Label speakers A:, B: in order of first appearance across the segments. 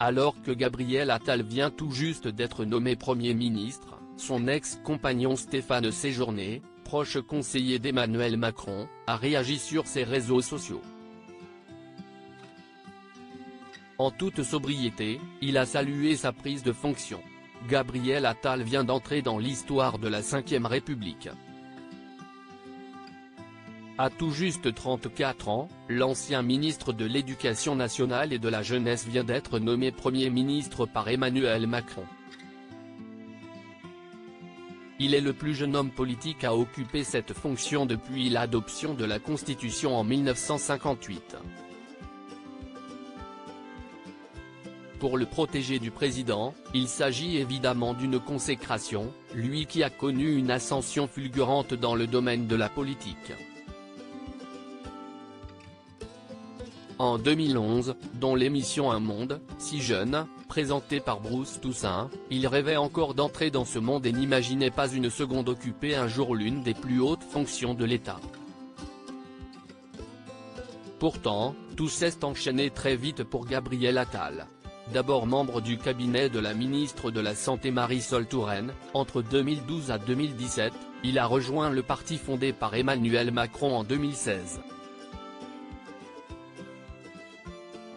A: Alors que Gabriel Attal vient tout juste d'être nommé Premier ministre, son ex-compagnon Stéphane Séjourné, proche conseiller d'Emmanuel Macron, a réagi sur ses réseaux sociaux. En toute sobriété, il a salué sa prise de fonction. Gabriel Attal vient d'entrer dans l'histoire de la Ve République. À tout juste 34 ans, l'ancien ministre de l'Éducation nationale et de la jeunesse vient d'être nommé Premier ministre par Emmanuel Macron. Il est le plus jeune homme politique à occuper cette fonction depuis l'adoption de la Constitution en 1958. Pour le protégé du président, il s'agit évidemment d'une consécration, lui qui a connu une ascension fulgurante dans le domaine de la politique. En 2011, dans l'émission Un monde, si jeune, présentée par Bruce Toussaint, il rêvait encore d'entrer dans ce monde et n'imaginait pas une seconde occuper un jour l'une des plus hautes fonctions de l'État. Pourtant, tout s'est enchaîné très vite pour Gabriel Attal. D'abord membre du cabinet de la ministre de la Santé Marisol Touraine, entre 2012 à 2017, il a rejoint le parti fondé par Emmanuel Macron en 2016.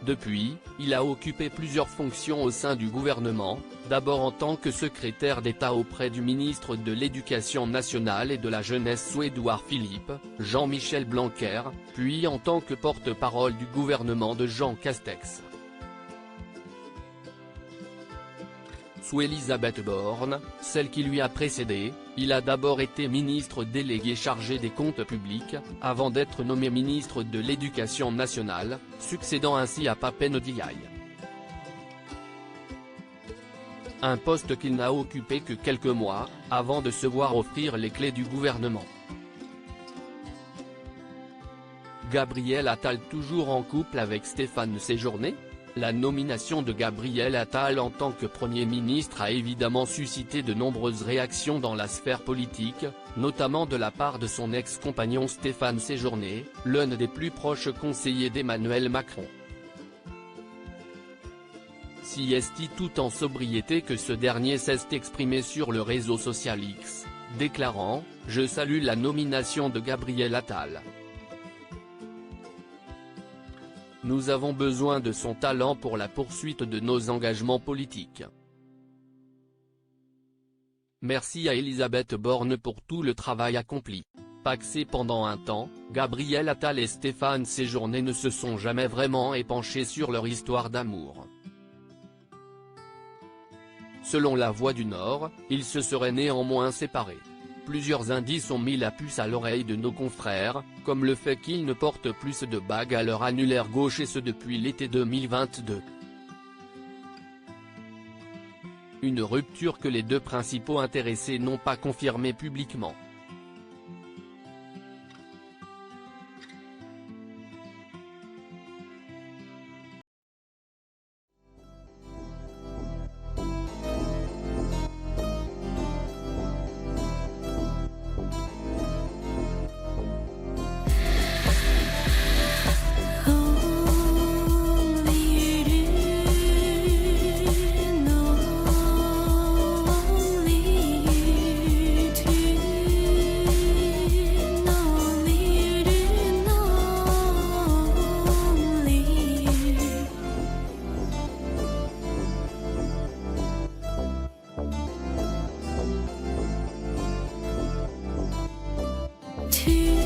A: Depuis, il a occupé plusieurs fonctions au sein du gouvernement, d'abord en tant que secrétaire d'État auprès du ministre de l'Éducation nationale et de la jeunesse sous Édouard Philippe, Jean-Michel Blanquer, puis en tant que porte-parole du gouvernement de Jean Castex. Sous Elisabeth Borne, celle qui lui a précédé, il a d'abord été ministre délégué chargé des comptes publics, avant d'être nommé ministre de l'Éducation nationale, succédant ainsi à Papen Ndiaye. Un poste qu'il n'a occupé que quelques mois, avant de se voir offrir les clés du gouvernement. Gabriel Attal toujours en couple avec Stéphane Séjourné ? La nomination de Gabriel Attal en tant que Premier ministre a évidemment suscité de nombreuses réactions dans la sphère politique, notamment de la part de son ex-compagnon Stéphane Séjourné, l'un des plus proches conseillers d'Emmanuel Macron. Si est-il tout en sobriété que ce dernier s'est exprimé sur le réseau social X, déclarant « Je salue la nomination de Gabriel Attal. Nous avons besoin de son talent pour la poursuite de nos engagements politiques. Merci à Elisabeth Borne pour tout le travail accompli. Pacsés pendant un temps, Gabriel Attal et Stéphane Séjourné ne se sont jamais vraiment épanchés sur leur histoire d'amour. Selon La Voix du Nord, ils se seraient néanmoins séparés. Plusieurs indices ont mis la puce à l'oreille de nos confrères, comme le fait qu'ils ne portent plus de bagues à leur annulaire gauche et ce depuis l'été 2022. Une rupture que les deux principaux intéressés n'ont pas confirmée publiquement.
B: To